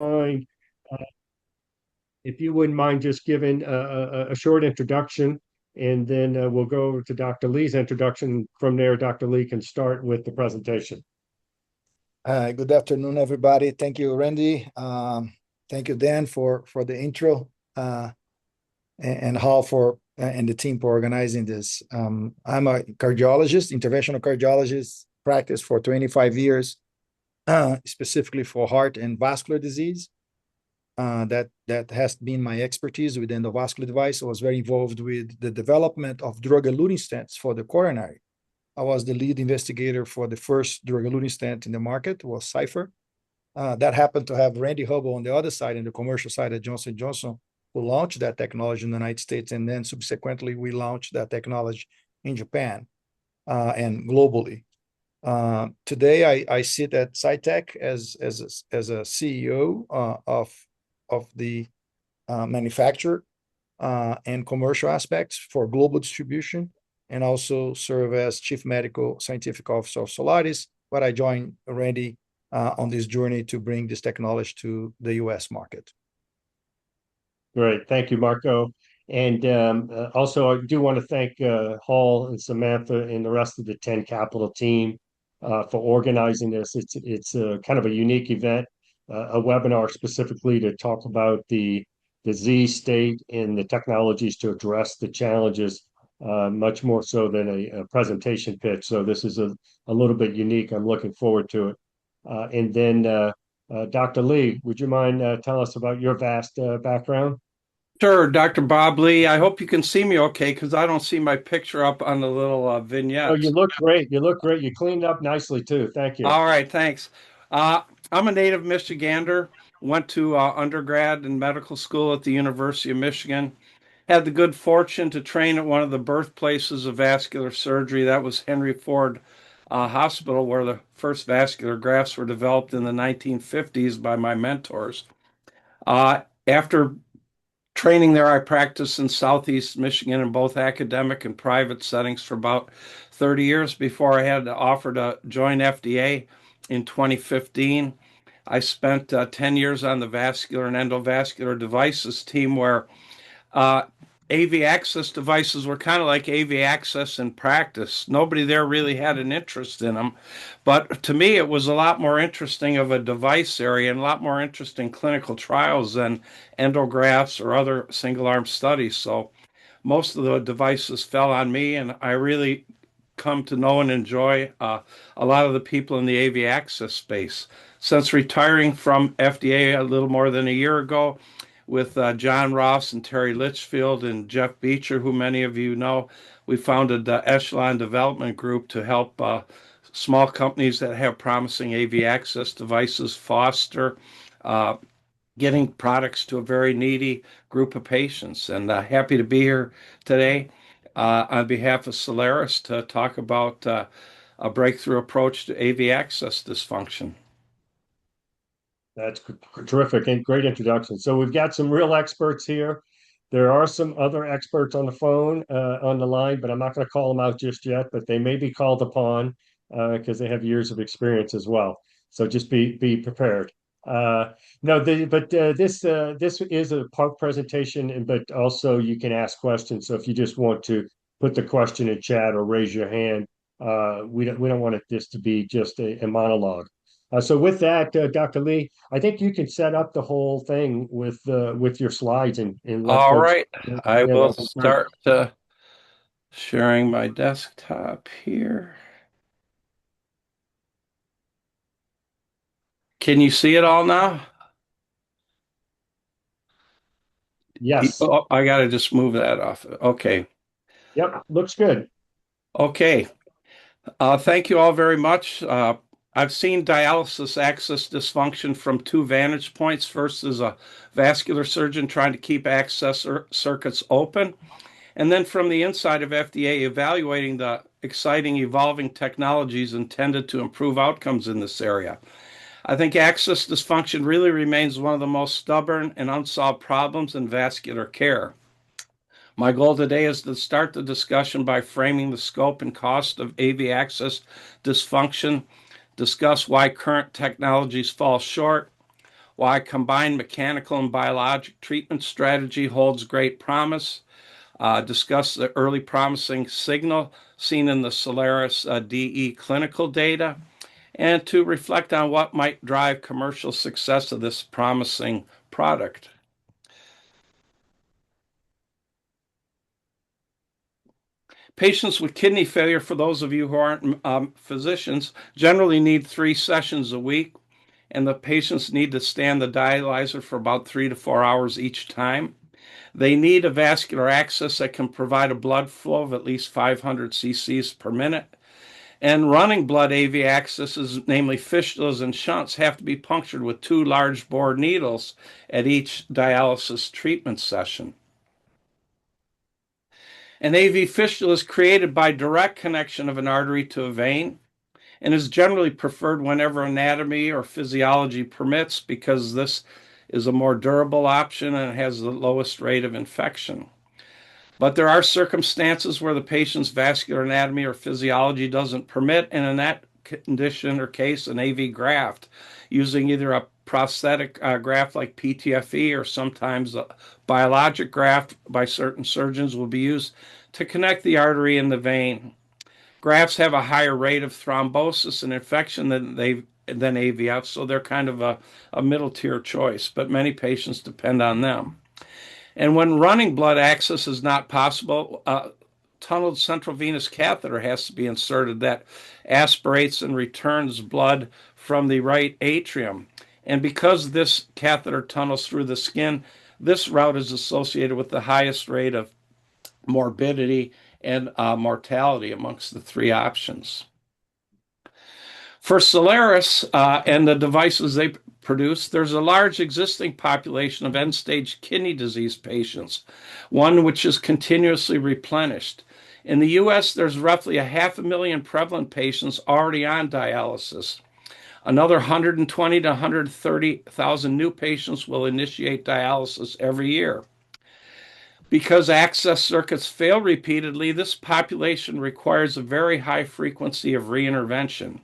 mind, uh, if you wouldn't mind just giving a short introduction, and then we'll go over to Dr. Lee's introduction. From there, Dr. Lee can start with the presentation. Good afternoon, everybody. Thank you, Randy. Thank you, Dan, for the intro, and Hal and the team for organizing this. I'm a cardiologist, interventional cardiologist, practiced for 25 years, specifically for heart and vascular disease. That has been my expertise within the vascular device. I was very involved with the development of drug-eluting stents for the coronary. I was the lead investigator for the first drug-eluting stent in the market, was Cypher. That happened to have Randy Hubble on the other side, in the commercial side at Johnson & Johnson, who launched that technology in the United States, and then subsequently we launched that technology in Japan and globally. Today, I sit at Cytec as a CEO of the manufacturer and commercial aspects for global distribution, and also serve as Chief Medical Scientific Officer of Solaris, but I joined Randy on this journey to bring this technology to the US market. Great. Thank you, Marco. And also, I do want to thank Hall and Samantha and the rest of the 10 Capital team for organizing this. It's kind of a unique event, a webinar specifically to talk about the disease state and the technologies to address the challenges, much more so than a presentation pitch. So this is a little bit unique. I'm looking forward to it. And then Dr. Lee, would you mind telling us about your vast background? Sure, Dr. Bob Lee. I hope you can see me okay because I don't see my picture up on the little Oh, you vignettes. look great. You look great. You cleaned up nicely too. Thank you. All right, thanks. I'm a native Michigander. Went to undergrad and medical school at the University of Michigan. Had the good fortune to train at one of the birthplaces of vascular surgery. That was Henry Ford Hospital, where the first vascular grafts were developed in the 1950s by my mentors. After training there, I practiced in Southeast Michigan in both academic and private settings for about 30 years before I had the offer to join FDA in 2015. I spent 10 years on the vascular and endovascular devices team where uh, AV access devices were kind of like AV access in practice. Nobody there really had an interest in them. But to me, it was a lot more interesting of a device area and a lot more interesting clinical trials than endografts or other single arm studies. So most of the devices fell on me, and I really come to know and enjoy a lot of the people in the AV access space. Since retiring from FDA a little more than a year ago, with John Ross and Terry Litchfield and Jeff Beecher, who many of you know, we founded the Echelon Development Group to help small companies that have promising AV access devices foster uh, getting products to a very needy group of patients. And happy to be here today on behalf of Solaris to talk about a breakthrough approach to AV access dysfunction. That's terrific and great introduction. So we've got some real experts here. There are some other experts on the phone, on the line, but I'm not going to call them out just yet, but they may be called upon because they have years of experience as well. So just be prepared. No, but this is a part presentation, but also you can ask questions. So if you just want to put the question in chat or raise your hand, we don't want this to be just a monologue. So with that, Dr. Lee, I think you can set up the whole thing with your slides and let All folks. right, I Yeah, will that'd be great. start sharing my desktop here. Can you see it all now? Yes. Oh, I got to just move that off. Okay. Yep. Looks good. Okay. Thank you all very much. I've seen dialysis access dysfunction from two vantage points. First, as a vascular surgeon trying to keep access circuits open, and then from the inside of FDA evaluating the exciting evolving technologies intended to improve outcomes in this area. I think access dysfunction really remains one of the most stubborn and unsolved problems in vascular care. My goal today is to start the discussion by framing the scope and cost of AV access dysfunction, discuss why current technologies fall short, why combined mechanical and biologic treatment strategy holds great promise, discuss the early promising signal seen in the Solaris DE clinical data, and to reflect on what might drive commercial success of this promising product. Patients with kidney failure, for those of you who aren't physicians, generally need 3 sessions a week, and the patients need to stand the dialyzer for about 3 to 4 hours each time. They need a vascular access that can provide a blood flow of at least 500 cc's per minute. And running blood AV accesses, namely fistulas and shunts, have to be punctured with 2 large bore needles at each dialysis treatment session. An AV fistula is created by direct connection of an artery to a vein and is generally preferred whenever anatomy or physiology permits, because this is a more durable option and has the lowest rate of infection. But there are circumstances where the patient's vascular anatomy or physiology doesn't permit, and in that condition or case, an AV graft, using either a prosthetic graft like PTFE or sometimes a biologic graft by certain surgeons, will be used to connect the artery and the vein. Grafts have a higher rate of thrombosis and infection than AVF, so they're kind of a middle tier choice, but many patients depend on them. And when running blood access is not possible, a tunneled central venous catheter has to be inserted that aspirates and returns blood from the right atrium. And because this catheter tunnels through the skin, this route is associated with the highest rate of morbidity and mortality amongst the 3 options. For Solaris and the devices they produce, there's a large existing population of end-stage kidney disease patients, one which is continuously replenished. In the U.S., there's roughly 500,000 prevalent patients already on dialysis. Another 120 to 130,000 new patients will initiate dialysis every year. Because access circuits fail repeatedly, this population requires a very high frequency of reintervention.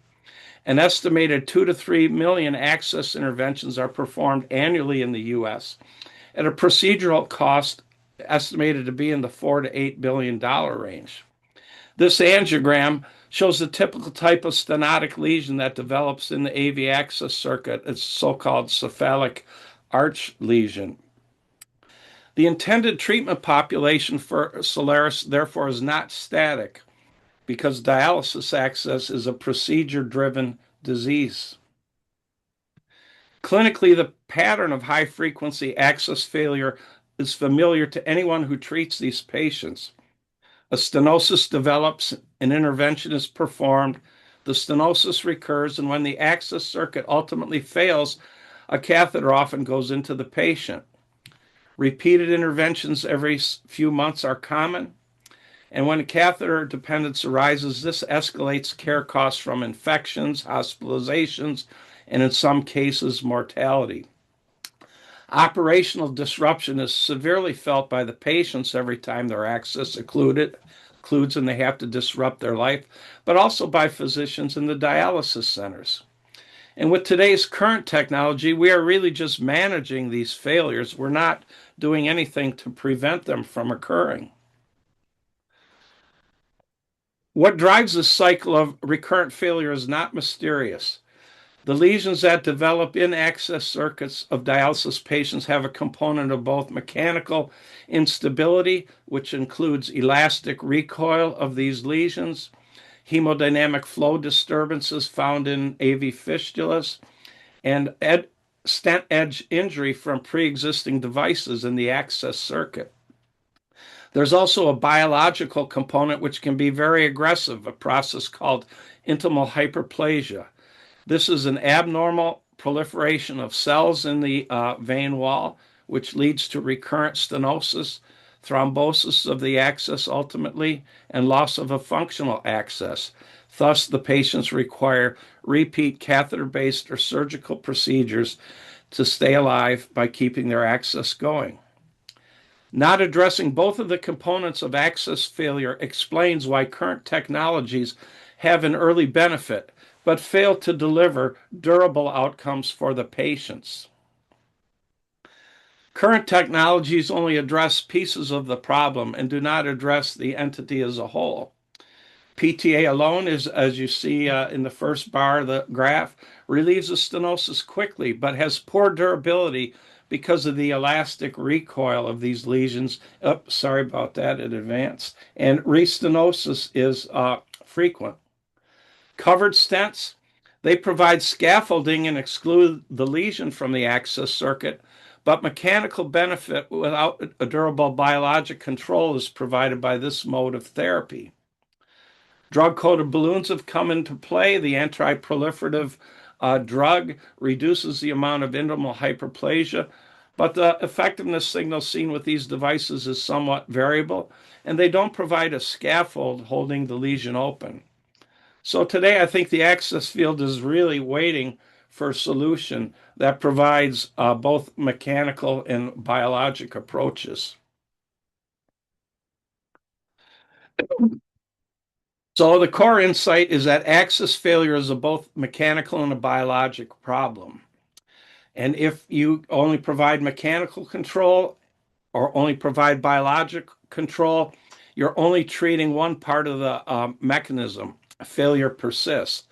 An estimated 2 to 3 million access interventions are performed annually in the U.S. at a procedural cost estimated to be in the $4 to $8 billion range. This angiogram shows the typical type of stenotic lesion that develops in the AV access circuit. It's so-called cephalic arch lesion. The intended treatment population for Solaris, therefore, is not static, because dialysis access is a procedure-driven disease. Clinically, the pattern of high-frequency access failure is familiar to anyone who treats these patients. A stenosis develops, an intervention is performed, the stenosis recurs, and when the access circuit ultimately fails, a catheter often goes into the patient. Repeated interventions every few months are common, and when catheter dependence arises, this escalates care costs from infections, hospitalizations, and in some cases, mortality. Operational disruption is severely felt by the patients every time their access occludes and they have to disrupt their life, but also by physicians in the dialysis centers. And with today's current technology, we are really just managing these failures. We're not doing anything to prevent them from occurring. What drives this cycle of recurrent failure is not mysterious. The lesions that develop in access circuits of dialysis patients have a component of both mechanical instability, which includes elastic recoil of these lesions, hemodynamic flow disturbances found in AV fistulas, and stent edge injury from pre-existing devices in the access circuit. There's also a biological component which can be very aggressive, a process called intimal hyperplasia. This is an abnormal proliferation of cells in the vein wall, which leads to recurrent stenosis, thrombosis of the access ultimately, and loss of a functional access. Thus, the patients require repeat catheter-based or surgical procedures to stay alive by keeping their access going. Not addressing both of the components of access failure explains why current technologies have an early benefit, but fail to deliver durable outcomes for the patients. Current technologies only address pieces of the problem and do not address the entity as a whole. PTA alone is, as you see in the first bar of the graph, relieves the stenosis quickly, but has poor durability because of the elastic recoil of these lesions. Oh, sorry about that, it advanced. And restenosis is frequent. Covered stents, they provide scaffolding and exclude the lesion from the access circuit, but mechanical benefit without a durable biologic control is provided by this mode of therapy. Drug-coated balloons have come into play. The anti-proliferative drug reduces the amount of intimal hyperplasia, but the effectiveness signal seen with these devices is somewhat variable, and they don't provide a scaffold holding the lesion open. So today, I think the access field is really waiting for a solution that provides both mechanical and biologic approaches. So the core insight is that access failure is a both mechanical and a biologic problem. And if you only provide mechanical control or only provide biologic control, you're only treating one part of the mechanism. Failure persists.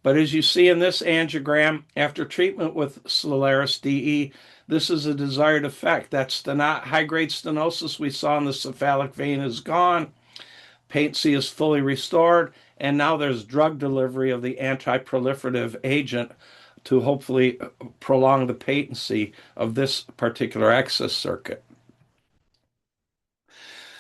But as you see in this angiogram, after treatment with Solaris DE, this is a desired effect. That high-grade stenosis we saw in the cephalic vein is gone. Patency is fully restored, and now there's drug delivery of the anti-proliferative agent to hopefully prolong the patency of this particular access circuit.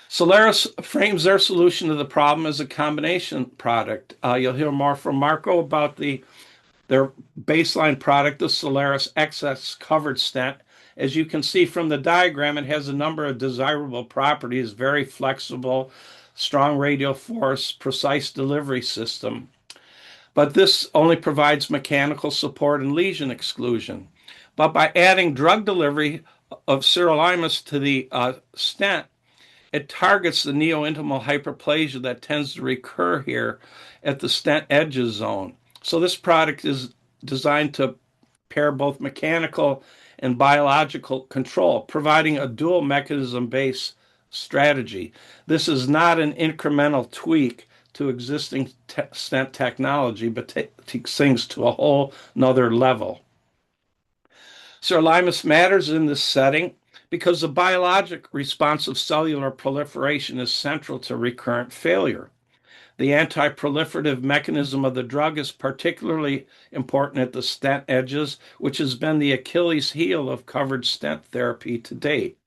Solaris frames their solution to the problem as a combination product. You'll hear more from Marco about their baseline product, the Solaris XS covered stent. As you can see from the diagram, it has a number of desirable properties, very flexible, strong radial force, precise delivery system. But this only provides mechanical support and lesion exclusion. But by adding drug delivery of sirolimus to the stent, it targets the neointimal hyperplasia that tends to recur here at the stent edges zone. So this product is designed to pair both mechanical and biological control, providing a dual mechanism-based strategy. This is not an incremental tweak to existing stent technology, but takes things to a whole nother level. Sirolimus matters in this setting because the biologic response of cellular proliferation is central to recurrent failure. The anti-proliferative mechanism of the drug is particularly important at the stent edges, which has been the Achilles heel of covered stent therapy to date.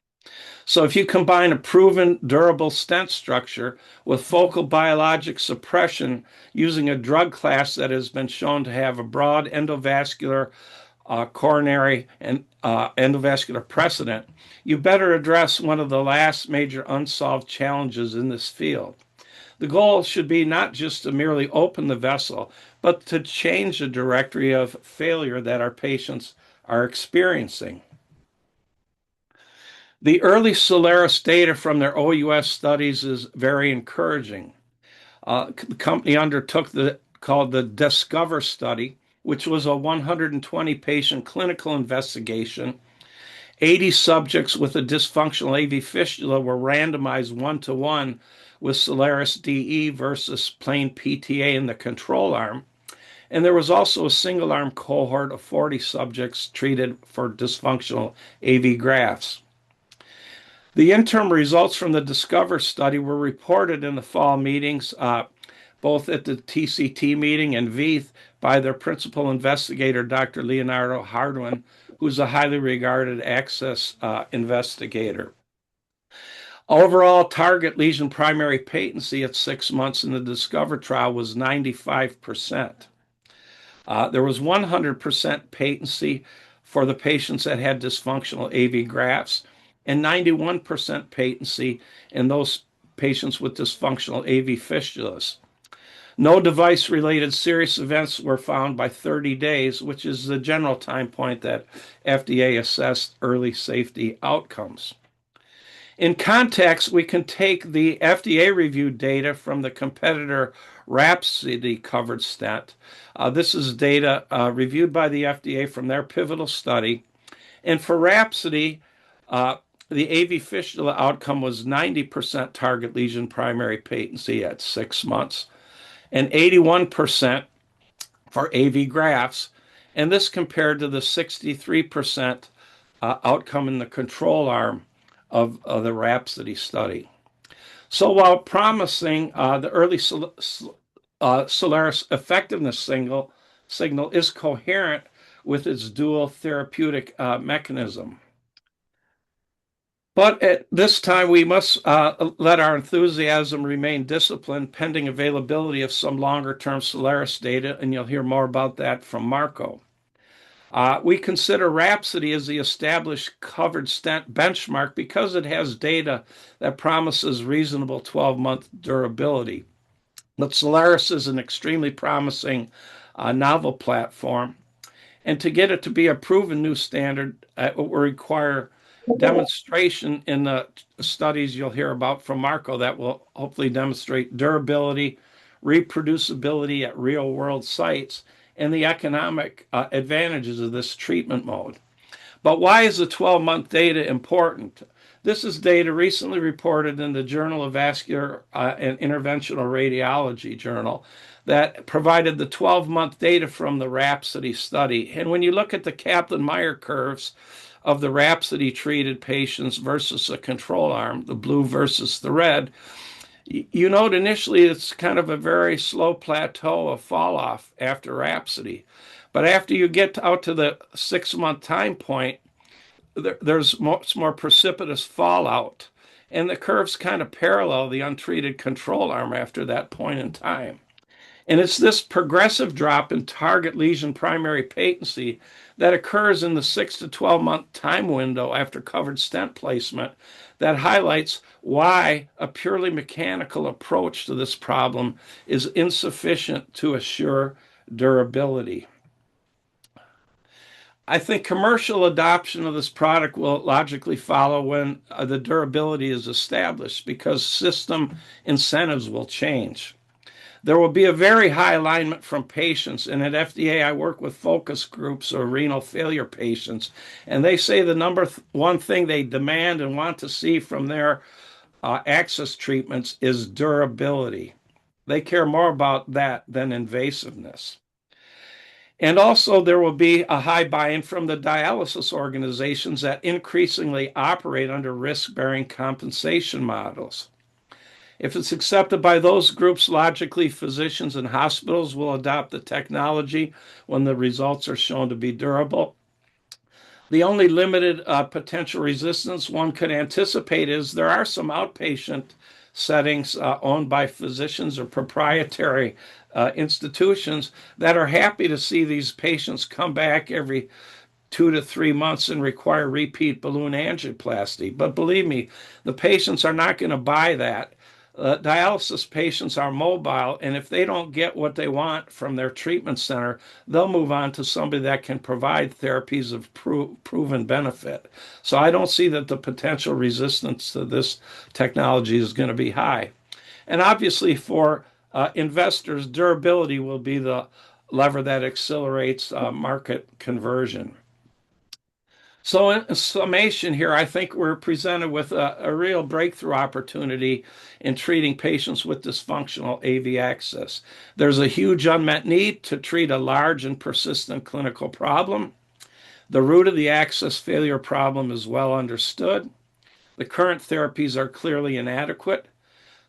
So if you combine a proven durable stent structure with focal biologic suppression using a drug class that has been shown to have a broad endovascular coronary and endovascular precedent, you better address one of the last major unsolved challenges in this field. The goal should be not just to merely open the vessel, but to change the directory of failure that our patients are experiencing. The early Solaris data from their OUS studies is very encouraging. The company undertook called the Discover study, which was a 120-patient clinical investigation. 80 subjects with a dysfunctional AV fistula were randomized 1-to-1 with Solaris DE versus plain PTA in the control arm. And there was also a single-arm cohort of 40 subjects treated for dysfunctional AV grafts. The interim results from the Discover study were reported in the fall meetings, both at the TCT meeting and VEITH, by their principal investigator, Dr. Leonardo Hardwin, who's a highly regarded access investigator. Overall target lesion primary patency at 6 months in the Discover trial was 95%. There was 100% patency for the patients that had dysfunctional AV grafts and 91% patency in those patients with dysfunctional AV fistulas. No device-related serious events were found by 30 days, which is the general time point that FDA assessed early safety outcomes. In context, we can take the FDA-reviewed data from the competitor Rhapsody covered stent. This is data reviewed by the FDA from their pivotal study. And for Rhapsody, Uh, the AV fistula outcome was 90% target lesion primary patency at 6 months and 81% for AV grafts. And this compared to the 63% outcome in the control arm of the Rhapsody study. So while promising, the early Solaris effectiveness signal is coherent with its dual therapeutic mechanism. But at this time, we must let our enthusiasm remain disciplined pending availability of some longer-term Solaris data, and you'll hear more about that from Marco. We consider Rhapsody as the established covered stent benchmark because it has data that promises reasonable 12-month durability. But Solaris is an extremely promising novel platform. And to get it to be a proven new standard, it will require demonstration in the studies you'll hear about from Marco that will hopefully demonstrate durability, reproducibility at real world sites, and the economic advantages of this treatment mode. But why is the 12-month data important? This is data recently reported in the Journal of Vascular and Interventional Radiology journal that provided the 12-month data from the Rhapsody study. And when you look at the Kaplan-Meier curves of the Rhapsody treated patients versus the control arm, the blue versus the red, you note initially it's kind of a very slow plateau of fall off after Rhapsody. But after you get out to the 6-month time point, there's much more precipitous fallout. And the curves kind of parallel the untreated control arm after that point in time. And it's this progressive drop in target lesion primary patency that occurs in the 6 to 12-month time window after covered stent placement that highlights why a purely mechanical approach to this problem is insufficient to assure durability. I think commercial adoption of this product will logically follow when the durability is established because system incentives will change. There will be a very high alignment from patients. And at FDA, I work with focus groups or renal failure patients. And they say the number one thing they demand and want to see from their access treatments is durability. They care more about that than invasiveness. And also, there will be a high buy-in from the dialysis organizations that increasingly operate under risk-bearing compensation models. If it's accepted by those groups, logically, physicians and hospitals will adopt the technology when the results are shown to be durable. The only limited potential resistance one could anticipate is there are some outpatient settings owned by physicians or proprietary institutions that are happy to see these patients come back every 2 to 3 months and require repeat balloon angioplasty. But believe me, the patients are not going to buy that. Dialysis patients are mobile, and if they don't get what they want from their treatment center, they'll move on to somebody that can provide therapies of proven benefit. So I don't see that the potential resistance to this technology is going to be high. And obviously, for investors, durability will be the lever that accelerates market conversion. So in summation here, I think we're presented with a real breakthrough opportunity in treating patients with dysfunctional AV access. There's a huge unmet need to treat a large and persistent clinical problem. The root of the access failure problem is well understood. The current therapies are clearly inadequate.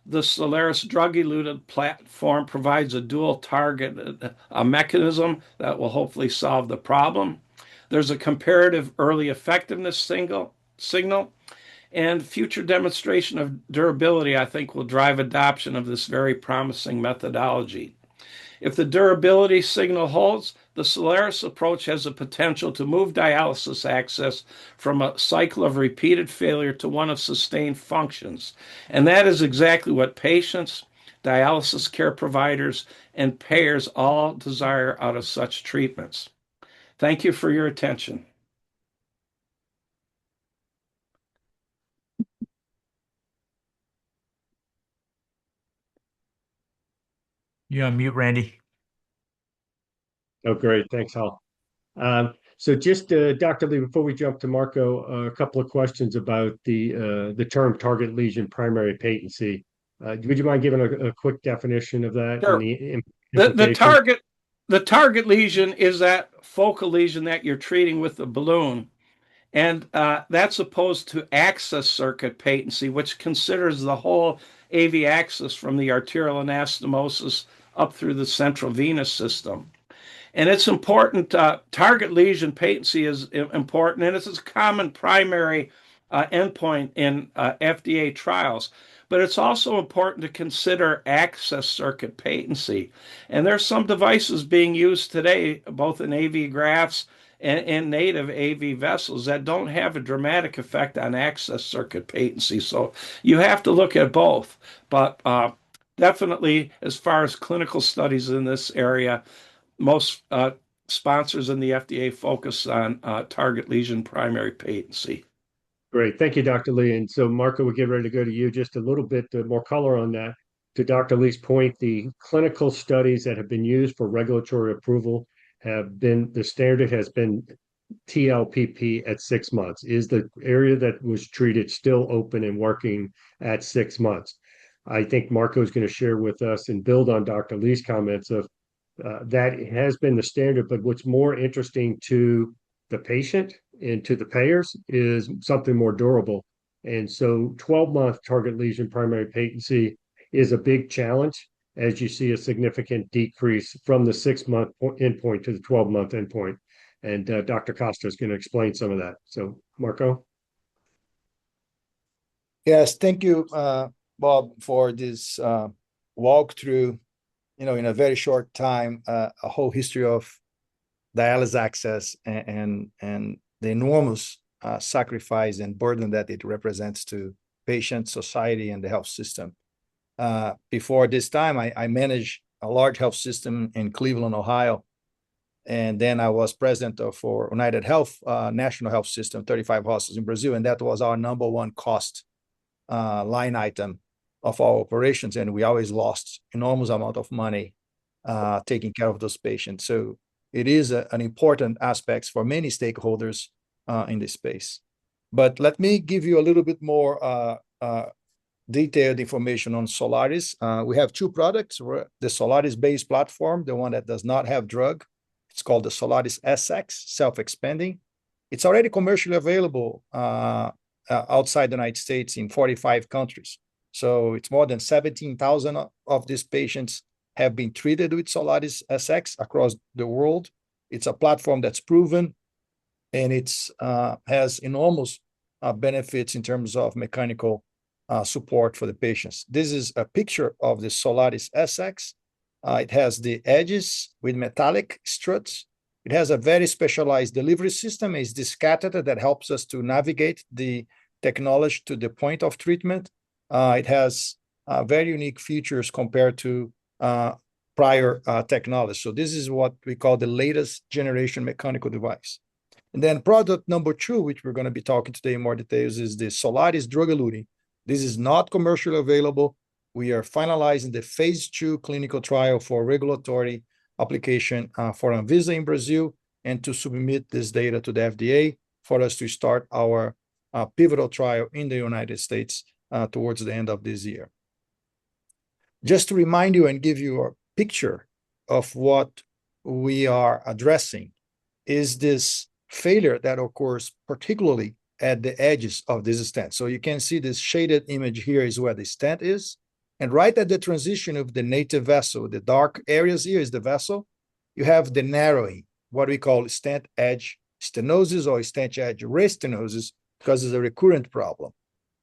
The Solaris drug-eluted platform provides a dual target mechanism that will hopefully solve the problem. There's a comparative early effectiveness signal, and future demonstration of durability, I think, will drive adoption of this very promising methodology. If the durability signal holds, the Solaris approach has the potential to move dialysis access from a cycle of repeated failure to one of sustained functions. And that is exactly what patients, dialysis care providers, and payers all desire out of such treatments. Thank you for your attention. You're on mute, Randy. Oh, great. Thanks, Hal. So just Dr. Lee, before we jump to Marco, a couple of questions about the term target lesion primary patency. Would you mind giving a quick definition of that and Sure. the The the implications? target the target lesion is that focal lesion that you're treating with the balloon. And that's opposed to access circuit patency, which considers the whole AV axis from the arterial anastomosis up through the central venous system. And it's important. Target lesion patency is important, and it's a common primary endpoint in FDA trials. But it's also important to consider access circuit patency. And there's some devices being used today, both in AV grafts and native AV vessels, that don't have a dramatic effect on access circuit patency. So you have to look at both. But definitely, as far as clinical studies in this area, most sponsors in the FDA focus on target lesion primary patency. Great. Thank you, Dr. Lee. And so, Marco, we'll get ready to go to you. Just a little bit more color on that. To Dr. Lee's point, the clinical studies that have been used for regulatory approval have been, the standard has been TLPP at 6 months. Is the area that was treated still open and working at 6 months? I think Marco is going to share with us and build on Dr. Lee's comments of that has been the standard, but what's more interesting to the patient and to the payers is something more durable. And so 12-month target lesion primary patency is a big challenge as you see a significant decrease from the 6-month endpoint to the 12-month endpoint. And Dr. Costa is going to explain some of that. So, Marco? Yes, thank you, Bob, for this walkthrough, in a very short time, a whole history of dialysis access and the enormous sacrifice and burden that it represents to patients, society, and the health system. Before this time, I managed a large health system in Cleveland, Ohio. And then I was president for United Health, National Health System, 35 hospitals in Brazil. And that was our number one cost line item of our operations. And we always lost enormous amount of money taking care of those patients. So it is an important aspect for many stakeholders in this space. But let me give you a little bit more detailed information on Solaris. We have two products, the Solaris-based platform, the one that does not have drug. It's called the Solaris SX, self-expanding. It's already commercially available outside the United States in 45 countries. So it's more than 17,000 of these patients have been treated with Solaris SX across the world. It's a platform that's proven, and it's has enormous benefits in terms of mechanical support for the patients. This is a picture of the Solaris SX. It has the edges with metallic struts. It has a very specialized delivery system. It's this catheter that helps us to navigate the technology to the point of treatment. It has very unique features compared to prior technology. So this is what we call the latest generation mechanical device. And then product number 2, which we're going to be talking today in more details, is the Solaris drug-eluting. This is not commercially available. We are finalizing the phase 2 clinical trial for regulatory application for Anvisa in Brazil, and to submit this data to the FDA for us to start our pivotal trial in the United States towards the end of this year. Just to remind you and give you a picture of what we are addressing is this failure that occurs particularly at the edges of this stent. So you can see this shaded image here is where the stent is. And right at the transition of the native vessel, the dark areas here is the vessel, you have the narrowing, what we call stent edge stenosis or stent edge restenosis, because it's a recurrent problem.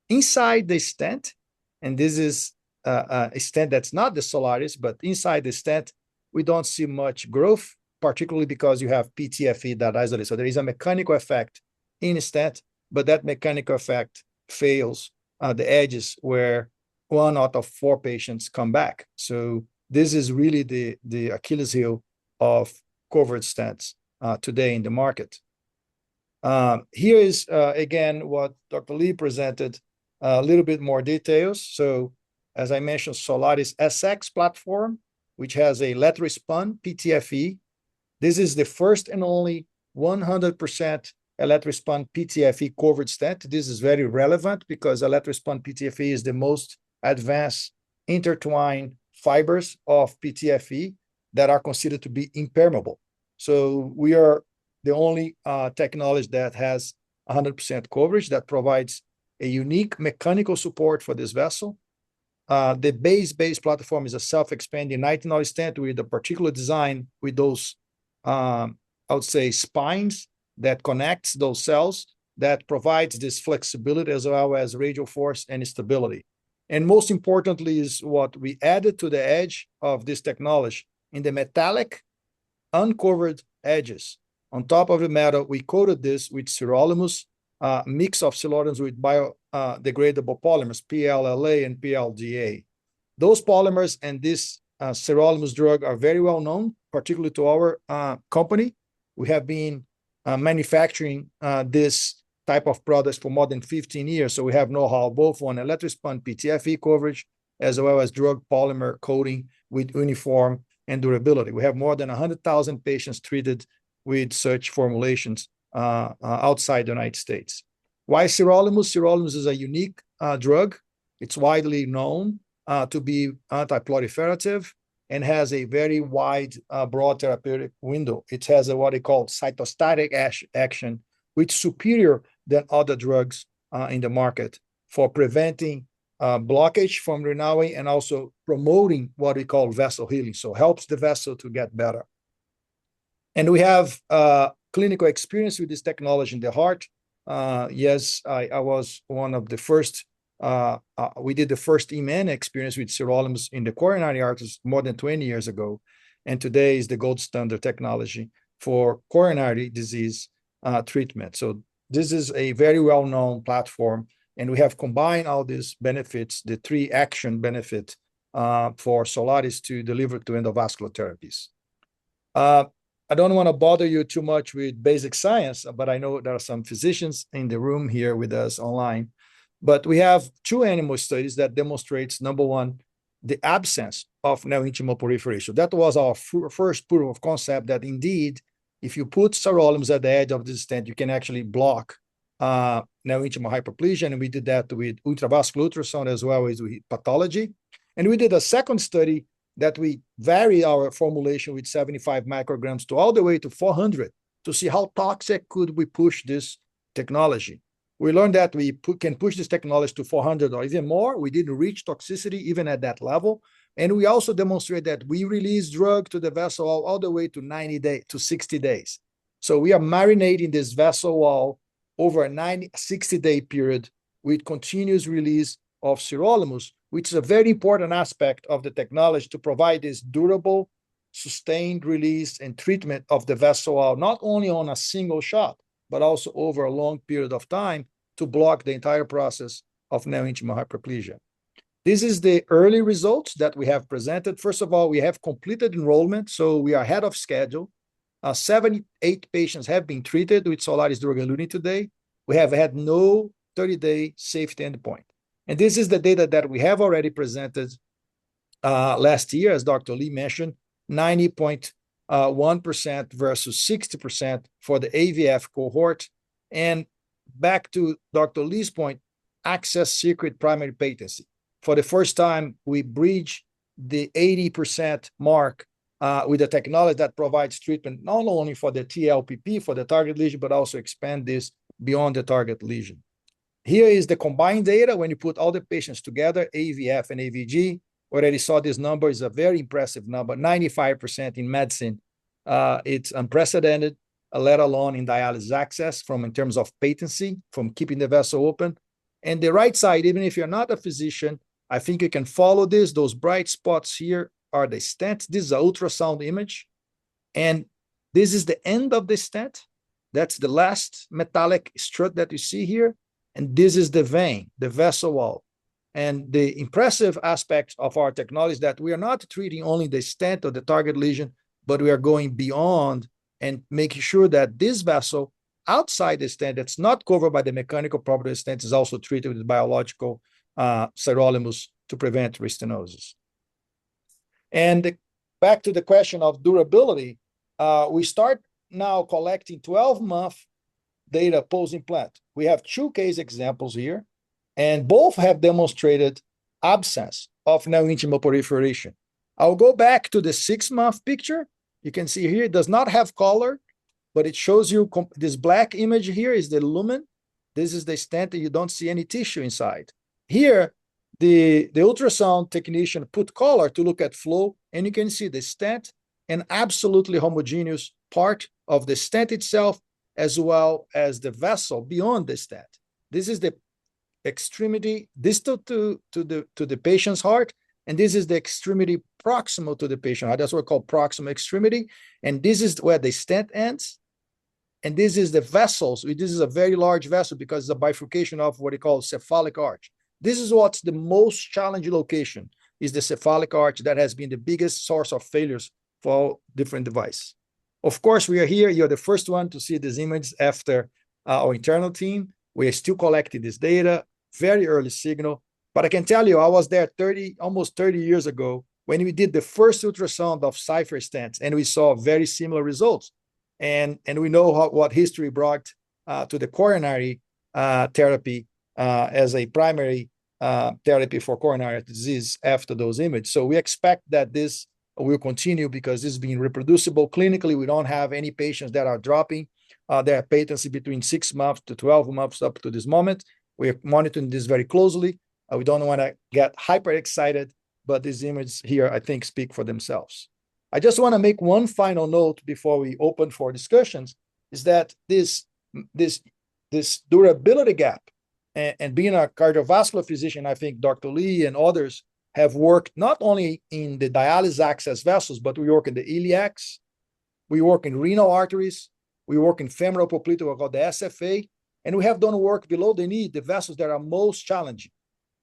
Inside the stent, and this is a stent that's not the Solaris, but inside the stent, we don't see much growth, particularly because you have PTFE that isolates. So there is a mechanical effect in the stent, but that mechanical effect fails the edges where 1 out of 4 patients come back. So this is really the Achilles heel of covered stents today in the market. Here is, again, what Dr. Lee presented, a little bit more details. So as I mentioned, Solaris SX platform, which has a lateral spun PTFE. This is the first and only 100% electrospun PTFE covered stent. This is very relevant because electrospun PTFE is the most advanced intertwined fibers of PTFE that are considered to be impermeable. So we are the only technology that has 100% coverage that provides a unique mechanical support for this vessel. The base platform is a self-expanding 19 stent with a particular design with those, I would say, spines that connects those cells that provides this flexibility as well as radial force and stability. And most importantly is what we added to the edge of this technology in the metallic uncovered edges. On top of the metal, we coated this with sirolimus, mix of sirolimus with biodegradable polymers, PLLA and PLDA. Those polymers and this sirolimus drug are very well known, particularly to our company. We have been manufacturing this type of products for more than 15 years. So we have know-how both on electrospun PTFE coverage as well as drug polymer coating with uniform and durability. We have more than 100,000 patients treated with such formulations outside the United States. Why sirolimus? Sirolimus is a unique drug. It's widely known to be anti-proliferative and has a very wide, broad therapeutic window. It has what they call cytostatic action, which is superior than other drugs in the market for preventing blockage from renal and also promoting what we call vessel healing. So helps the vessel to get better. And we have clinical experience with this technology in the heart. Yes, I was one of the first. We did the first EMN experience with sirolimus in the coronary arteries more than 20 years ago. And today is the gold standard technology for coronary disease treatment. So this is a very well-known platform. And we have combined all these benefits, the 3 action benefit for Solaris to deliver to endovascular therapies. I don't want to bother you too much with basic science, but I know there are some physicians in the room here with us online. But we have 2 animal studies that demonstrates, number one, the absence of neointimal proliferation. That was our first proof of concept that indeed, if you put sirolimus at the edge of the stent, you can actually block neointimal hyperplasia. And we did that with ultravascular ultrasound as well as with pathology. And we did a second study that we vary our formulation with 75 micrograms to all the way to 400 to see how toxic could we push this technology. We learned that we can push this technology to 400 or even more. We didn't reach toxicity even at that level. And we also demonstrate that we release drug to the vessel wall all the way to 90 days to 60 days. So we are marinating this vessel wall over a 60-day period with continuous release of sirolimus, which is a very important aspect of the technology to provide this durable, sustained release and treatment of the vessel wall, not only on a single shot, but also over a long period of time to block the entire process of neointimal hyperplasia. This is the early results that we have presented. First of all, we have completed enrollment, so we are ahead of schedule. 78 patients have been treated with Solaris drug-eluting today. We have had no 30-day safety endpoint. And this is the data that we have already presented last year, as Dr. Lee mentioned, 90.1% versus 60% for the AVF cohort. And back to Dr. Lee's point, access secret primary patency. For the first time, we breach the 80% mark with a technology that provides treatment not only for the TLPP, for the target lesion, but also expand this beyond the target lesion. Here is the combined data when you put all the patients together, AVF and AVG. Already saw this number is a very impressive number, 95% in medicine. It's unprecedented, let alone in dialysis access in terms of patency, from keeping the vessel open. And the right side, even if you're not a physician, I think you can follow this. Those bright spots here are the stents. This is an ultrasound image. And this is the end of the stent. That's the last metallic strut that you see here. And this is the vein, the vessel wall. And the impressive aspect of our technology is that we are not treating only the stent or the target lesion, but we are going beyond and making sure that this vessel outside the stent that's not covered by the mechanical property of the stent is also treated with biological sirolimus to prevent restenosis. And back to the question of durability, we start now collecting 12-month data post-implant. We have 2 case examples here, and both have demonstrated absence of neointimal proliferation. I'll go back to the 6-month picture. You can see here, it does not have color, but it shows you this black image here is the lumen. This is the stent, and you don't see any tissue inside. Here, the ultrasound technician put color to look at flow, and you can see the stent, an absolutely homogeneous part of the stent itself, as well as the vessel beyond the stent. This is the extremity distal to the patient's heart, and this is the extremity proximal to the patient heart. That's what we call proximal extremity, and this is where the stent ends, and this is the vessels. This is a very large vessel because it's a bifurcation of what we call cephalic arch. This is what's the most challenging location, is the cephalic arch that has been the biggest source of failures for all different devices. Of course, we are here. You're the first one to see these images after our internal team. We are still collecting this data, very early signal. But I can tell you, I was there almost 30 years ago when we did the first ultrasound of Cypher stents, and we saw very similar results. And we know what history brought to the coronary therapy as a primary therapy for coronary disease after those images. So we expect that this will continue because this is being reproducible. Clinically, we don't have any patients that are dropping their patency between 6 months to 12 months up to this moment. We're monitoring this very closely. We don't want to get hyper excited, but these images here, I think, speak for themselves. I just want to make one final note before we open for discussions, is that this durability gap, and being a cardiovascular physician, I think Dr. Lee and others have worked not only in the dialysis access vessels, but we work in the iliacs, we work in renal arteries, we work in femoral popliteal, called the SFA, and we have done work below the knee, the vessels that are most challenging.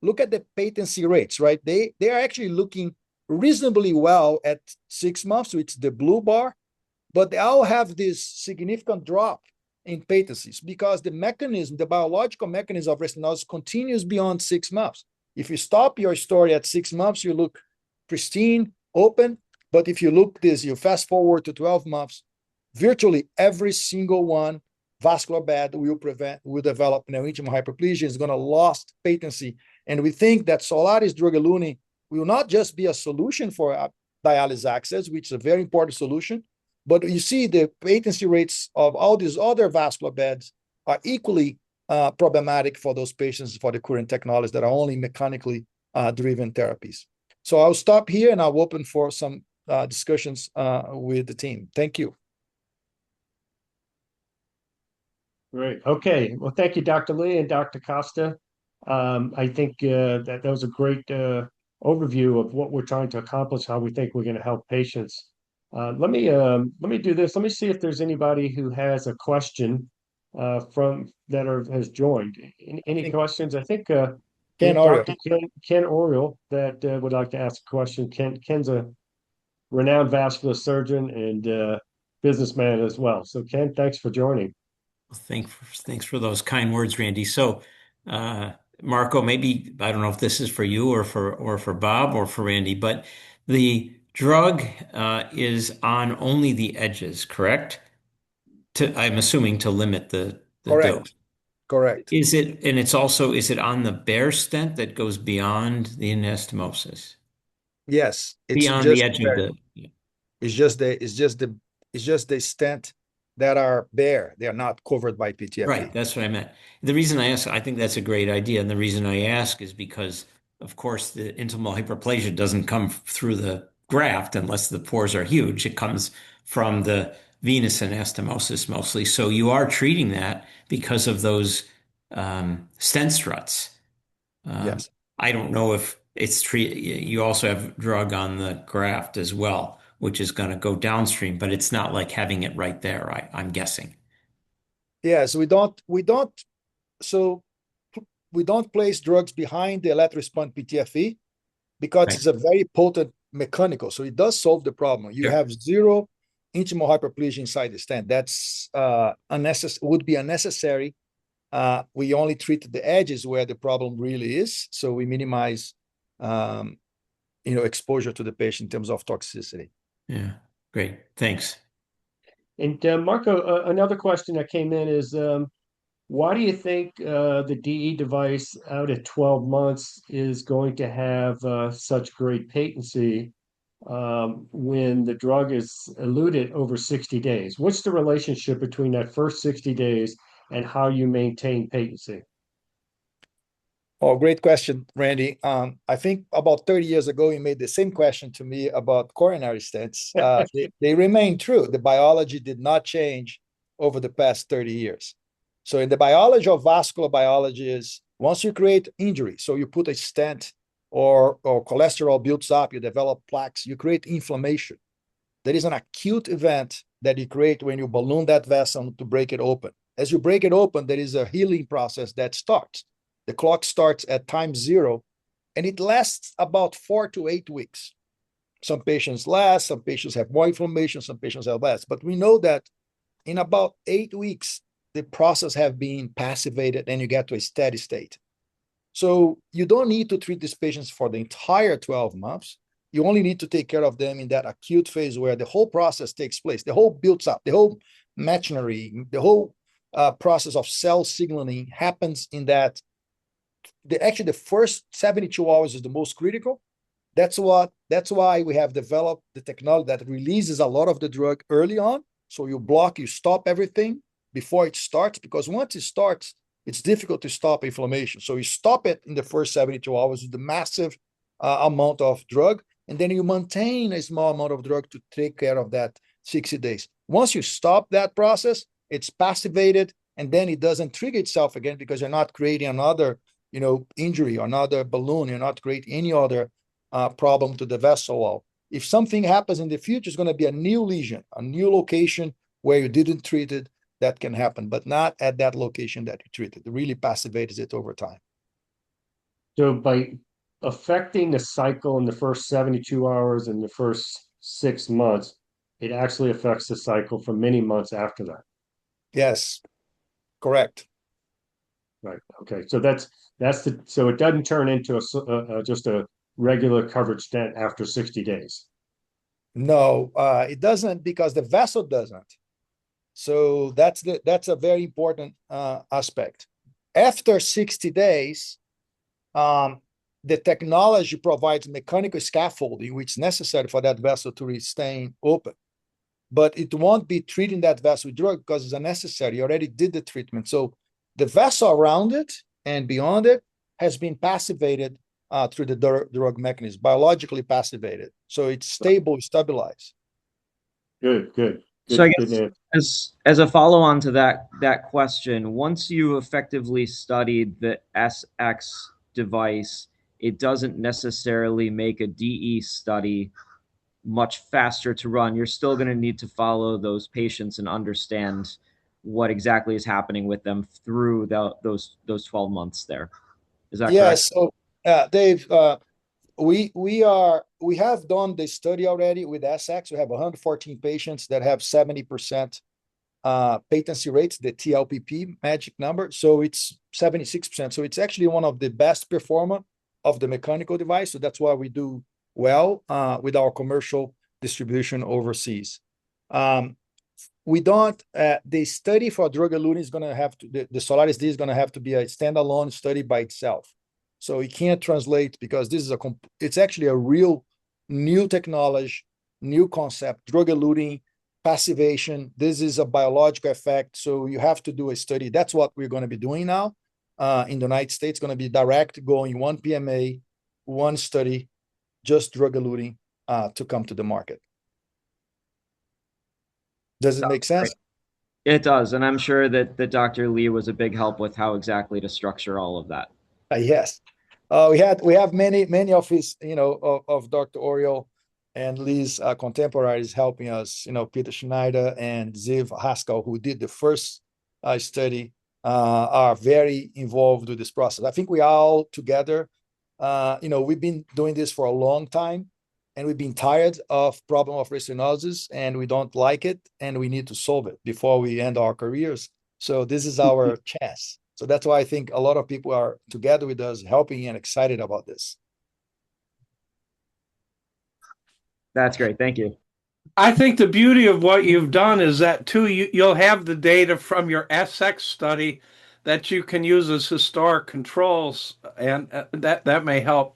Look at the patency rates, right? They are actually looking reasonably well at 6 months, which is the blue bar, but they all have this significant drop in patencies because the mechanism, the biological mechanism of restenosis continues beyond 6 months. If you stop your story at 6 months, you look pristine, open, but if you look this, you fast forward to 12 months, virtually every single one vascular bed will develop neointimal hyperplasia, is going to lost patency. And we think that Solaris drug-eluting will not just be a solution for dialysis access, which is a very important solution, but you see the patency rates of all these other vascular beds are equally problematic for those patients for the current technologies that are only mechanically driven therapies. So I'll stop here and I'll open for some discussions with the team. Thank you. Great. Okay. Well, thank you, Dr. Lee and Dr. Costa. I think that was a great overview of what we're trying to accomplish, how we think we're going to help patients. Let me do this. Let me see if there's anybody who has a question has joined. Any questions? I think Ken Oriole. Ken Oriole that would like to ask a question. Ken's a renowned vascular surgeon and businessman as well. So Ken, thanks for joining. Thanks for those kind words, Randy. So, Marco, maybe I don't know if this is for you or for Bob or for Randy, but the drug is on only the edges, correct? I'm assuming to limit the dose. Correct. Is it on the bare stent that goes beyond the anastomosis? Yes, it's Beyond just the edge of the. It's just the stent that are bare. They are not covered by PTFE. Right, that's what I meant. The reason I ask, I think that's a great idea, and the reason I ask is because, of course, the intimal hyperplasia doesn't come through the graft unless the pores are huge. It comes from the venous anastomosis mostly. So you are treating that because of those stent struts. Yes. I don't know if you also have drug on the graft as well, which is going to go downstream, but it's not like having it right there, I'm guessing. Yes, we don't place drugs behind the electrosponge PTFE because Right. it's a very potent mechanical. So it does solve the problem. You have zero intimal hyperplasia inside the stent. That's would be unnecessary. We only treat the edges where the problem really is. So we minimize exposure to the patient in terms of toxicity. Yeah, great. Thanks. And Marco, another question that came in is, why do you think the DE device out at 12 months is going to have such great patency when the drug is eluted over 60 days? What's the relationship between that first 60 days and how you maintain patency? Oh, great question, Randy. I think about 30 years ago, you made the same question to me about coronary stents. They remain true. The biology did not change over the past 30 years. So in the biology of vascular biology is once you create injury, so you put a stent or cholesterol builds up, you develop plaques, you create inflammation. There is an acute event that you create when you balloon that vessel to break it open. As you break it open, there is a healing process that starts. The clock starts at time 0, and it lasts about 4 to 8 weeks. Some patients last, some patients have more inflammation, some patients have less. But we know that in about 8 weeks, the process have been passivated and you get to a steady state. So you don't need to treat these patients for the entire 12 months. You only need to take care of them in that acute phase where the whole process takes place. The whole builds up, the whole machinery, the whole process of cell signaling happens in that. Actually, the first 72 hours is the most critical. That's why we have developed the technology that releases a lot of the drug early on. So you stop everything before it starts, because once it starts, it's difficult to stop inflammation. So you stop it in the first 72 hours with the massive amount of drug, and then you maintain a small amount of drug to take care of that 60 days. Once you stop that process, it's passivated, and then it doesn't trigger itself again because you're not creating another injury or another balloon. You're not creating any other problem to the vessel wall. If something happens in the future, it's going to be a new lesion, a new location where you didn't treat it. That can happen, but not at that location that you treated. It really passivates it over time. So by affecting the cycle in the first 72 hours and the first 6 months, it actually affects the cycle for many months after that. Yes, correct. Right. Okay. So so it doesn't turn into just a regular covered stent after 60 days. No, it doesn't, because the vessel doesn't. So that's a very important aspect. After 60 days, the technology provides mechanical scaffolding, which is necessary for that vessel to stay open. But it won't be treating that vessel with drug because it's unnecessary. You already did the treatment. So the vessel around it and beyond it has been passivated through the drug mechanism, biologically passivated. So it's stable, stabilized. Good. So I guess as a follow-on to that question, once you effectively studied the SX device, it doesn't necessarily make a DE study much faster to run. You're still going to need to follow those patients and understand what exactly is happening with them through those 12 months there. Is that correct? So Dave, we have done the study already with SX. We have 114 patients that have 70% patency rates, the TLPP magic number. So it's 76%. So it's actually one of the best performer of the mechanical device. So that's why we do well with our commercial distribution overseas. We don't, the study for drug-eluting is going to have to, the Solaris D is going to have to be a standalone study by itself. So it can't translate because this is it's actually a real new technology, new concept, drug-eluting, passivation. This is a biological effect. So you have to do a study. That's what we're going to be doing now in the United States. Going to be direct going one PMA, one study, just drug-eluting to come to the market. Does it make sense? It does. And I'm sure that Dr. Lee was a big help with how exactly to structure all of that. Yes. We have many of his, of Dr. Oriol and Lee's contemporaries helping us, Peter Schneider and Ziv Haskell, who did the first study, are very involved with this process. I think we are all together. We've been doing this for a long time, and we've been tired of problem of restenosis, and we don't like it, and we need to solve it before we end our careers. So this is our chance. So that's why I think a lot of people are together with us, helping and excited about this. That's great. Thank you. I think the beauty of what you've done is that too, you'll have the data from your SX study that you can use as historic controls, and that may help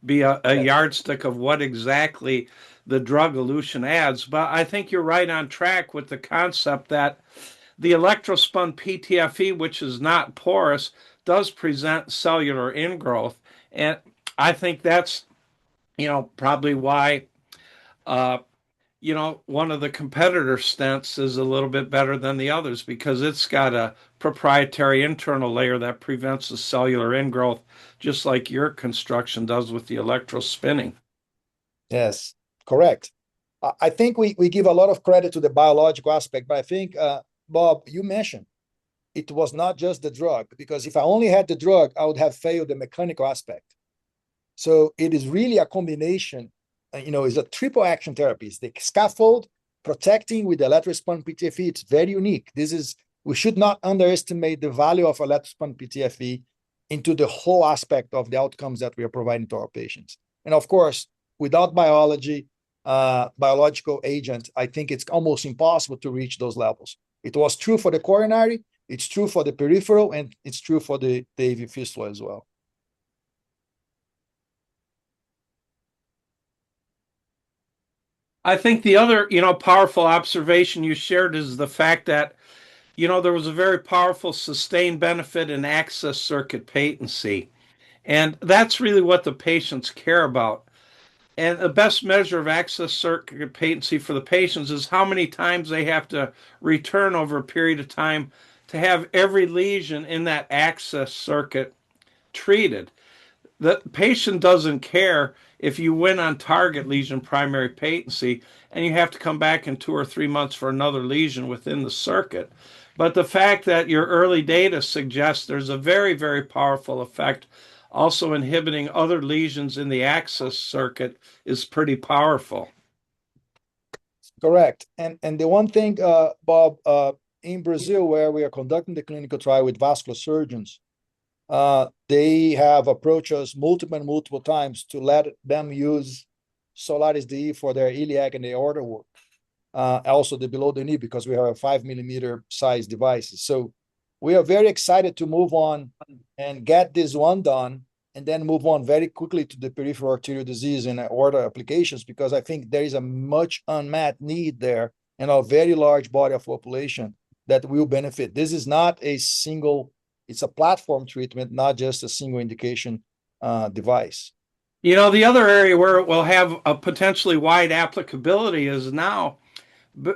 be a Yes. yardstick of what exactly the drug elution adds. But I think you're right on track with the concept that the electrospun PTFE, which is not porous, does present cellular ingrowth, and I think that's probably why uh, one of the competitor stents is a little bit better than the others because it's got a proprietary internal layer that prevents the cellular ingrowth, just like your construction does with the electrospinning. Yes, correct. I think we give a lot of credit to the biological aspect, but I think, Bob, you mentioned it was not just the drug, because if I only had the drug, I would have failed the mechanical aspect. So it is really a combination, it's a triple action therapy. It's the scaffold protecting with the electrospun PTFE. It's very unique. We should not underestimate the value of electrospun PTFE into the whole aspect of the outcomes that we are providing to our patients. And of course, without biological agent, I think it's almost impossible to reach those levels. It was true for the coronary, it's true for the peripheral, and it's true for the AV fistula as well. I think the other, powerful observation you shared is the fact that, there was a very powerful sustained benefit in access circuit patency. And that's really what the patients care about. And the best measure of access circuit patency for the patients is how many times they have to return over a period of time to have every lesion in that access circuit treated. The patient doesn't care if you win on target lesion primary patency and you have to come back in 2 or 3 months for another lesion within the circuit. But the fact that your early data suggests there's a very, very powerful effect also inhibiting other lesions in the access circuit is pretty powerful. Correct. And the one thing, Bob, in Brazil, where we are conducting the clinical trial with vascular surgeons, they have approached us multiple times to let them use Solaris DE for their iliac and aorta work. Also the below the knee, because we have a 5 mm size devices. So we are very excited to move on and get this one done, and then move on very quickly to the peripheral arterial disease and aorta applications, because I think there is a much unmet need there and a very large body of population that will benefit. This is not it's a platform treatment, not just a single indication device. The other area where it will have a potentially wide applicability is now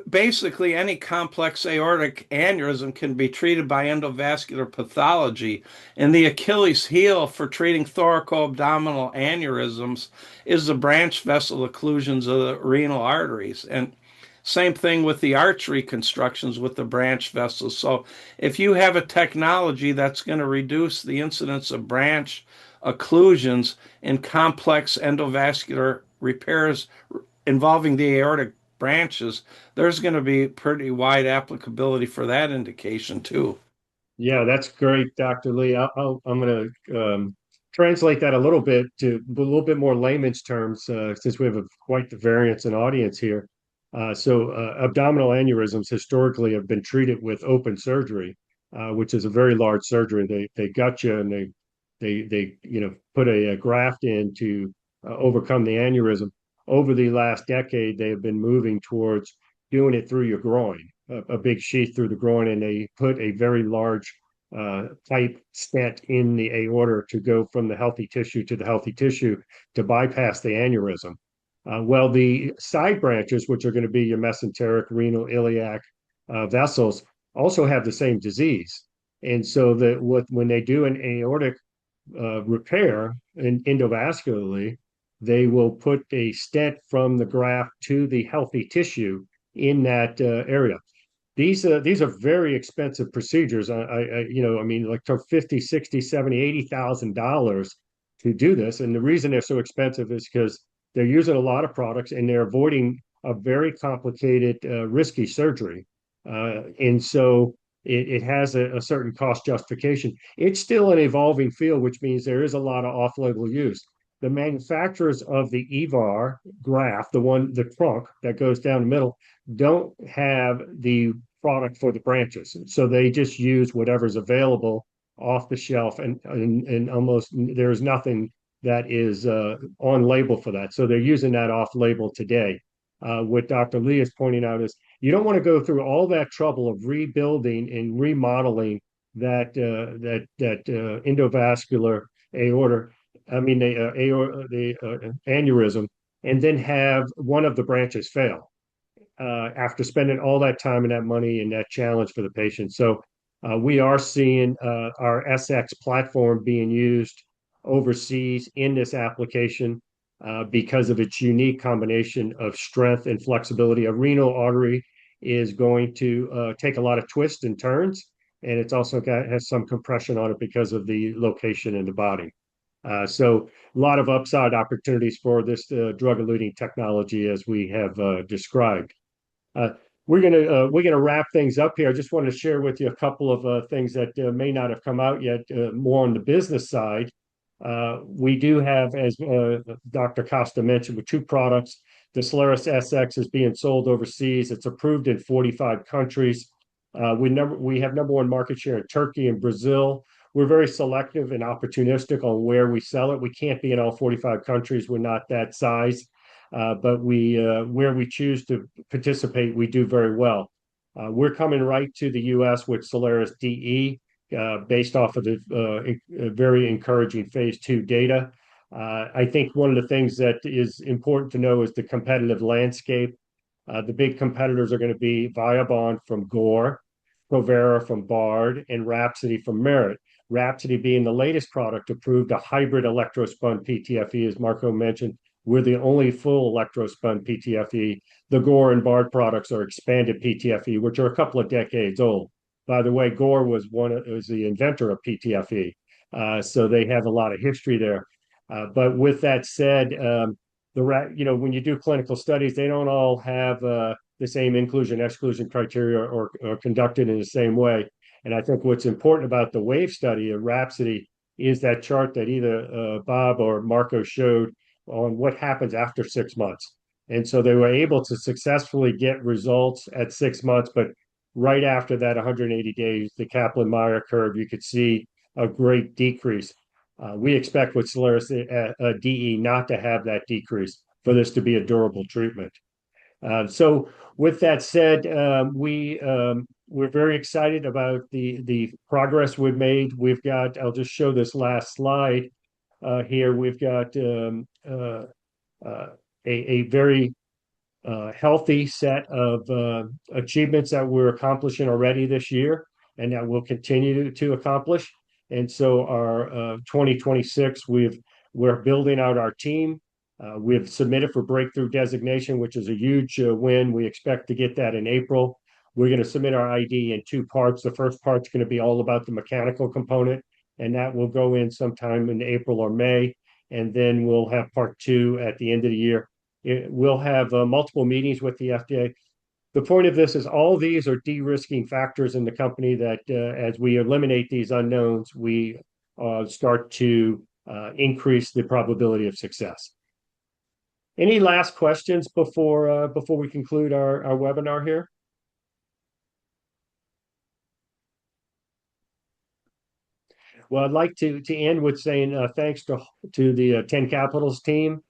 basically any complex aortic aneurysm can be treated by endovascular pathology. And the Achilles heel for treating thoracoabdominal aneurysms is the branch vessel occlusions of the renal arteries. And same thing with the arch reconstructions with the branch vessels. So if you have a technology that's going to reduce the incidence of branch occlusions in complex endovascular repairs involving the aortic branches, there's going to be pretty wide applicability for that indication too. Yeah, that's great, Dr. Lee. I'm going to translate that a little bit to a little bit more layman's terms, since we have quite the variance in audience here. Abdominal aneurysms historically have been treated with open surgery, which is a very large surgery. They gut you and they put a graft in to overcome the aneurysm. Over the last decade, they have been moving towards doing it through your groin, a big sheath through the groin, and they put a very large pipe stent in the aorta to go from the healthy tissue to the healthy tissue to bypass the aneurysm. Well, the side branches, which are going to be your mesenteric, renal, iliac vessels, also have the same disease. And so when they do an aortic repair endovascularly, they will put a stent from the graft to the healthy tissue in that area. These are very expensive procedures. I mean, like to 50, 60, 70, $80,000 to do this. And the reason they're so expensive is because they're using a lot of products and they're avoiding a very complicated, risky surgery. And so it has a certain cost justification. It's still an evolving field, which means there is a lot of off-label use. the manufacturers of the EVAR graft, the trunk that goes down the middle, don't have the product for the branches. So they just use whatever's available off the shelf, and almost there's nothing that is on label for that. So they're using that off label today. What Dr. Lee is pointing out is you don't want to go through all that trouble of rebuilding and remodeling that endovascular aorta, the aneurysm, and then have one of the branches fail after spending all that time and that money and that challenge for the patient. So we are seeing our SX platform being used overseas in this application because of its unique combination of strength and flexibility. A renal artery is going to take a lot of twists and turns, and it's also has some compression on it because of the location in the body. So a lot of upside opportunities for this drug-eluting technology, as we have described. Uh, we're gonna wrap things up here. I just wanted to share with you a couple of things that may not have come out yet, more on the business side. We do have, as Dr. Costa mentioned, with two products. The Solaris SX is being sold overseas. It's approved in 45 countries. We have number one market share in Turkey and Brazil. We're very selective and opportunistic on where we sell it. We can't be in all 45 countries. We're not that size. But where we choose to participate, we do very well. We're coming right to the U.S. with Solaris DE, based off of the very encouraging phase 2 data. I think one of the things that is important to know is the competitive landscape. The big competitors are going to be Viabond from Gore, Provera from Bard, and Rhapsody from Merit. Rhapsody being the latest product approved, a hybrid electrospun PTFE, as Marco mentioned. We're the only full electrospun PTFE. The Gore and Bard products are expanded PTFE, which are a couple of decades old. By the way, Gore was the inventor of PTFE, so they have a lot of history there. But with that said, when you do clinical studies, they don't all have the same inclusion exclusion criteria or conducted in the same way. And I think what's important about the WAVE study of Rhapsody is that chart that either Bob or Marco showed on what happens after 6 months. And so they were able to successfully get results at 6 months, but right after that 180 days, the Kaplan-Meier curve, you could see a great decrease. We expect with Solaris DE not to have that decrease for this to be a durable treatment. So with that said, we're very excited about the progress we've made. I'll just show this last slide. Here we've got a very healthy set of achievements that we're accomplishing already this year, and that we'll continue to accomplish. And so our 2026, we're building out our team. We've submitted for breakthrough designation, which is a huge win. We expect to get that in April. We're going to submit our ID in 2 parts. The first part's going to be all about the mechanical component, and that will go in sometime in April or May. And then we'll have part 2 at the end of the year. We'll have multiple meetings with the FDA. The point of this is all these are de-risking factors in the company that as we eliminate these unknowns, we start to increase the probability of success. Any last questions before we conclude our webinar here? Well, I'd like to end with saying thanks to the 10 Capitals team.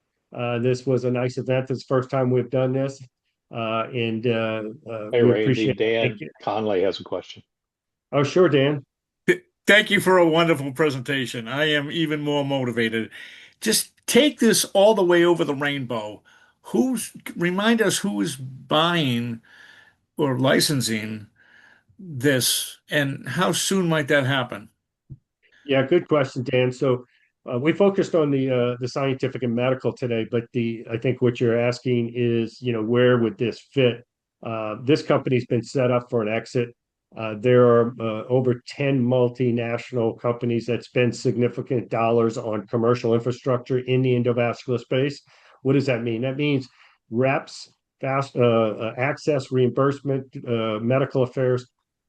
This was a nice event. This is the first time we've done this. Hey, we Randy, appreciate Dan Conley has a question. Oh, sure, Dan. Thank you for a wonderful presentation. I am even more motivated. Just take this all the way over the rainbow. Remind us who is buying or licensing this, and how soon might that happen? Yeah, good question, Dan. So we focused on the scientific and medical today, but I think what you're asking is, where would this fit? This company's been set up for an exit. There are over 10 multinational companies that spend significant dollars on commercial infrastructure in the endovascular space. What does that mean? That means reps, access, reimbursement, medical affairs,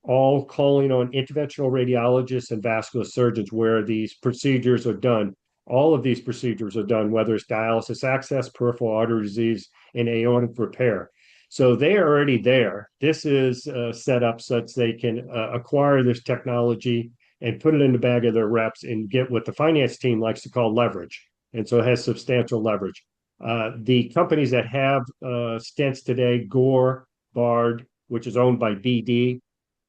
all calling on interventional radiologists and vascular surgeons where these procedures are done. all of these procedures are done, whether it's dialysis access, peripheral artery disease, and aortic repair. So they are already there. This is set up such they can acquire this technology and put it in the bag of their reps and get what the finance team likes to call leverage. And so it has substantial leverage. The companies that have stents today, Gore, Bard, which is owned by BD,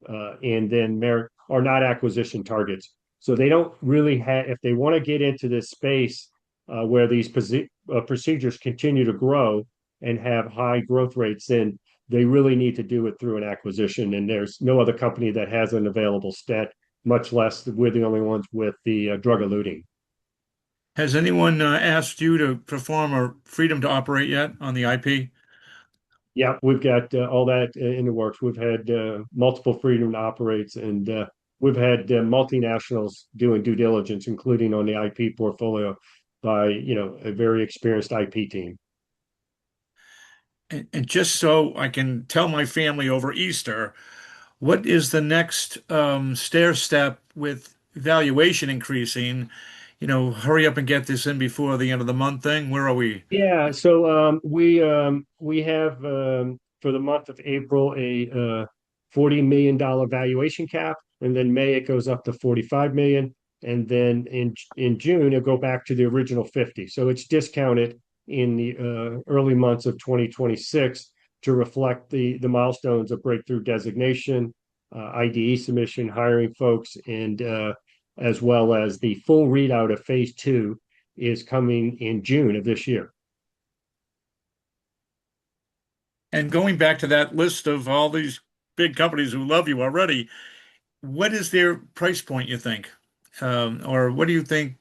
and then Merrick, are not acquisition targets. So they don't really have, if they want to get into this space where these procedures continue to grow and have high growth rates, then they really need to do it through an acquisition. And there's no other company that has an available stent, much less we're the only ones with the drug eluting. Has anyone asked you to perform a freedom to operate yet on the IP? Yeah, we've got all that in the works. We've had multiple freedom to operates, and we've had multinationals doing due diligence, including on the IP portfolio by, a very experienced IP team. And just so I can tell my family over Easter, what is the next stair step with valuation increasing? Hurry up and get this in before the end of the month thing. Where are we? Yeah, so we have for the month of April a $40 million valuation cap, and then May it goes up to 45 million, and then in June it'll go back to the original 50. So it's discounted in the early months of 2026 to reflect the milestones of breakthrough designation, IDE submission, hiring folks, and as well as the full readout of phase 2 is coming in June of this year. And going back to that list of all these big companies who love you already, what is their price point, you think? Or what do you think?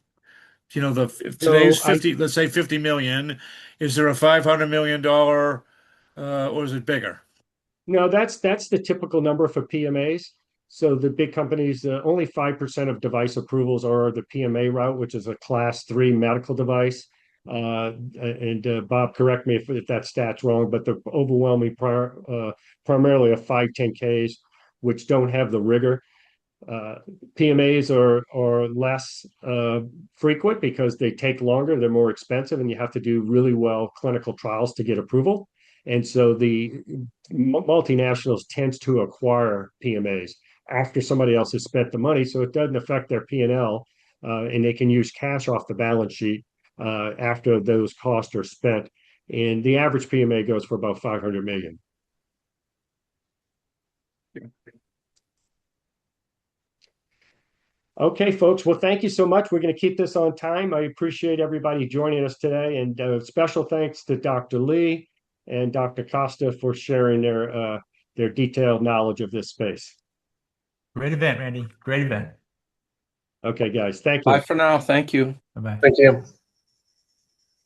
If today's 50, let's say 50 million, is there a $500 million, or is it bigger? No, that's the typical number for PMAs. So the big companies, only 5% of device approvals are the PMA route, which is a class 3 medical device. And Bob, correct me if that stat's wrong, but the overwhelming primarily of 510Ks, which don't have the rigor. PMAs are less frequent because they take longer, they're more expensive, and you have to do really well clinical trials to get approval. And so the multinationals tends to acquire PMAs after somebody else has spent the money, so it doesn't affect their P&L, and they can use cash off the balance sheet after those costs are spent. And the average PMA goes for about 500 million. Okay, folks. Well, thank you so much. We're going to keep this on time. I appreciate everybody joining us today, and special thanks to Dr. Lee and Dr. Costa for sharing their detailed knowledge of this space. Great event, Randy. Great event. Okay, guys. Thank you. Bye for now. Thank you. Bye-bye. Thank you.